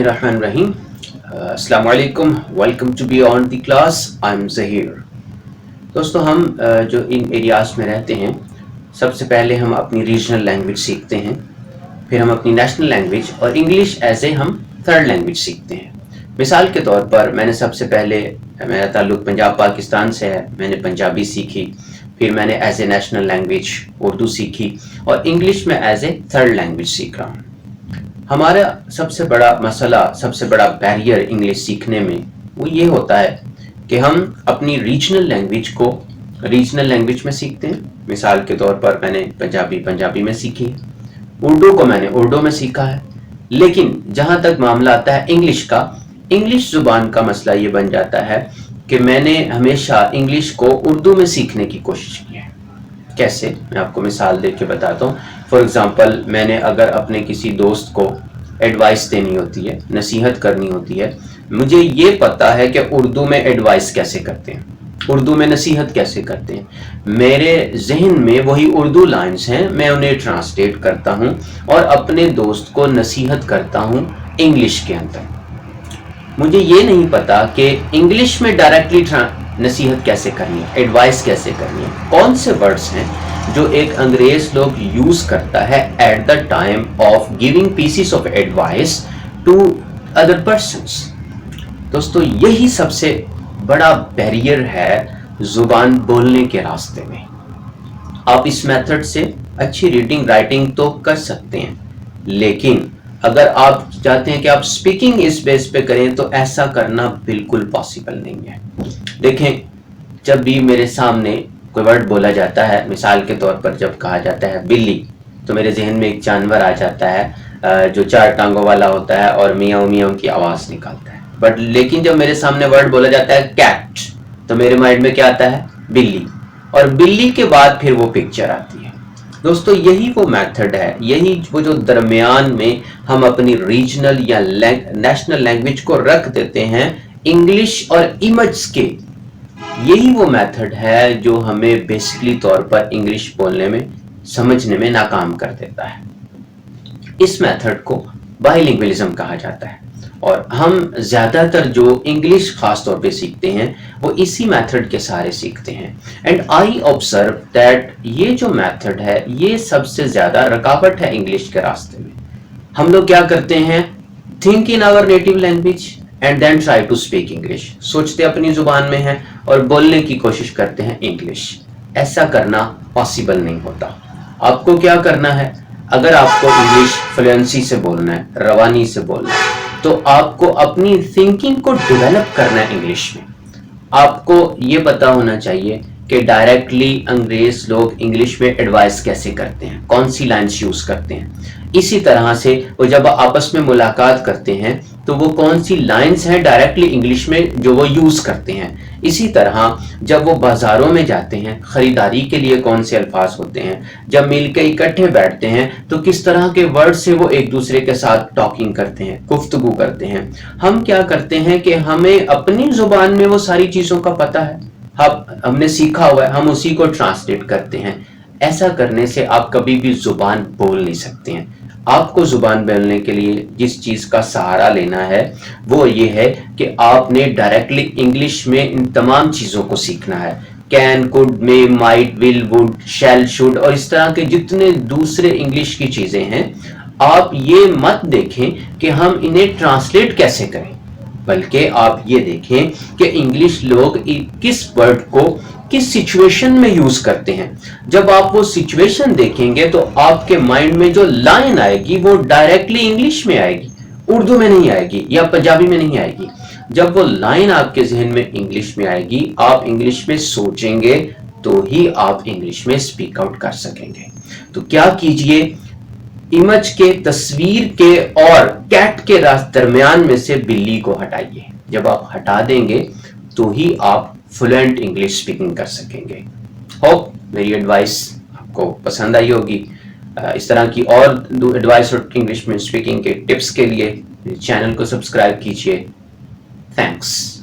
Rahman Rahim. Assalamu alaikum. Welcome to Beyond the Class. I'm Zahir. दोस्तों हम जो इन areas में रहते हैं, सबसे पहले हम अपनी रीजनल लैंग्वेज सीखते हैं, फिर हम अपनी नेशनल लैंग्वेज और इंग्लिश एज ए हम थर्ड लैंग्वेज सीखते हैं. मिसाल के तौर पर मैंने सबसे पहले, मेरा ताल्लुक़ पंजाब पाकिस्तान से है, मैंने पंजाबी सीखी, फिर मैंने as a national language Urdu सीखी और इंग्लिश में एज ए थर्ड लैंग्वेज सीख रहा हूँ. हमारा सबसे बड़ा मसला, सबसे बड़ा बैरियर इंग्लिश सीखने में वो ये होता है कि हम अपनी रीजनल लैंग्वेज को रीजनल लैंग्वेज में सीखते हैं. मिसाल के तौर पर मैंने पंजाबी में सीखी है, उर्दू को मैंने उर्दू में सीखा है, लेकिन जहाँ तक मामला आता है इंग्लिश का, इंग्लिश ज़ुबान का मसला ये बन जाता है कि मैंने हमेशा इंग्लिश को उर्दू में सीखने की कोशिश की है. कैसे, मैं आपको मिसाल दे के बताता हूँ. फॉर एग्ज़ाम्पल, मैंने अगर अपने किसी दोस्त को एडवाइस देनी होती है, नसीहत करनी होती है, मुझे ये पता है कि उर्दू में एडवाइस कैसे करते हैं, उर्दू में नसीहत कैसे करते हैं. मेरे जहन में वही उर्दू लाइन्स हैं, मैं उन्हें ट्रांसलेट करता हूँ और अपने दोस्त को नसीहत करता हूँ इंग्लिश के अंदर. मुझे ये नहीं पता कि इंग्लिश में डायरेक्टली नसीहत कैसे करनी है, एडवाइस कैसे करनी है, कौन से वर्ड्स हैं जो एक अंग्रेज लोग यूज़ करता है at the time of giving pieces of advice to other persons. दोस्तों, यही सबसे बड़ा बैरियर है ज़ुबान बोलने के रास्ते में. आप इस मेथड से अच्छी रीडिंग राइटिंग तो कर सकते हैं, लेकिन अगर आप चाहते हैं कि आप स्पीकिंग इस बेस पे करें तो ऐसा करना बिल्कुल पॉसिबल नहीं है. देखें, जब भी मेरे सामने कोई वर्ड बोला जाता है, मिसाल के तौर पर जब कहा जाता है बिल्ली, तो मेरे जहन में एक जानवर आ जाता है जो 4 टांगों वाला होता है और मियाँ मियाँ की आवाज़ निकालता है. बट लेकिन जब मेरे सामने वर्ड बोला जाता है कैट, तो मेरे माइंड में क्या आता है, बिल्ली, और बिल्ली के बाद फिर वो पिक्चर आती है. दोस्तों, यही वो मेथड है, यही वो जो दरमियान में हम अपनी रीजनल या नेशनल लैंग्वेज को रख देते हैं इंग्लिश और इमेज के, यही वो मेथड है जो हमें बेसिकली तौर पर इंग्लिश बोलने में, समझने में नाकाम कर देता है. इस मेथड को बाइलिंगुअलिज्म कहा जाता है और हम ज़्यादातर जो इंग्लिश ख़ास तौर पे सीखते हैं वो इसी मेथड के सहारे सीखते हैं. एंड आई ऑब्जर्व दैट ये जो मेथड है ये सबसे ज़्यादा रुकावट है इंग्लिश के रास्ते में. हम लोग क्या करते हैं, think in our native language and then try to speak English. सोचते अपनी ज़ुबान में हैं और बोलने की कोशिश करते हैं इंग्लिश. ऐसा करना पॉसिबल नहीं होता. आपको क्या करना है, अगर आपको इंग्लिश फ्लुएंसी से बोलना है, रवानी से बोलना है, तो आपको अपनी थिंकिंग को डेवलप करना है इंग्लिश में. आपको ये पता होना चाहिए कि डायरेक्टली अंग्रेज लोग इंग्लिश में एडवाइस कैसे करते हैं, कौन सी लाइन्स यूज़ करते हैं. इसी तरह से वो जब आपस में मुलाकात करते हैं तो वो कौन सी लाइन्स हैं डायरेक्टली इंग्लिश में जो वो यूज़ करते हैं. इसी तरह जब वो बाज़ारों में जाते हैं, ख़रीदारी के लिए कौन से अल्फाज होते हैं, जब मिल के इकट्ठे बैठते हैं तो किस तरह के वर्ड से वो एक दूसरे के साथ टॉकिंग करते हैं, गुफ्तगू करते हैं. हम क्या करते हैं कि हमें अपनी ज़ुबान में वो सारी चीज़ों का पता है, हमने सीखा हुआ है, हम उसी को ट्रांसलेट करते हैं. ऐसा करने से आप कभी भी ज़ुबान बोल नहीं सकते हैं. आपको ज़ुबान बोलने के लिए जिस चीज़ का सहारा लेना है वो ये है कि आपने डायरेक्टली इंग्लिश में इन तमाम चीज़ों को सीखना है. Can, could, may, might, will, would, shall, should और इस तरह के जितने दूसरे इंग्लिश की चीज़ें हैं, आप ये मत देखें कि हम इन्हें ट्रांसलेट कैसे करें, बल्कि आप ये देखें कि इंग्लिश लोग किस वर्ड को किस सिचुएशन में यूज करते हैं. जब आप वो सिचुएशन देखेंगे तो आपके माइंड में जो लाइन आएगी वो डायरेक्टली इंग्लिश में आएगी, उर्दू में नहीं आएगी या पंजाबी में नहीं आएगी. जब वो लाइन आपके जहन में इंग्लिश में आएगी, आप इंग्लिश में सोचेंगे तो ही आप इंग्लिश में स्पीक आउट कर सकेंगे. तो क्या कीजिए, इमेज के, तस्वीर के और कैट के दरमियान में से बिल्ली को हटाइए. जब आप हटा देंगे तो ही आप फ्लुएंट इंग्लिश स्पीकिंग कर सकेंगे. होप मेरी एडवाइस आपको पसंद आई होगी. इस तरह की और एडवाइस और इंग्लिश में स्पीकिंग के टिप्स के लिए चैनल को सब्सक्राइब कीजिए. थैंक्स.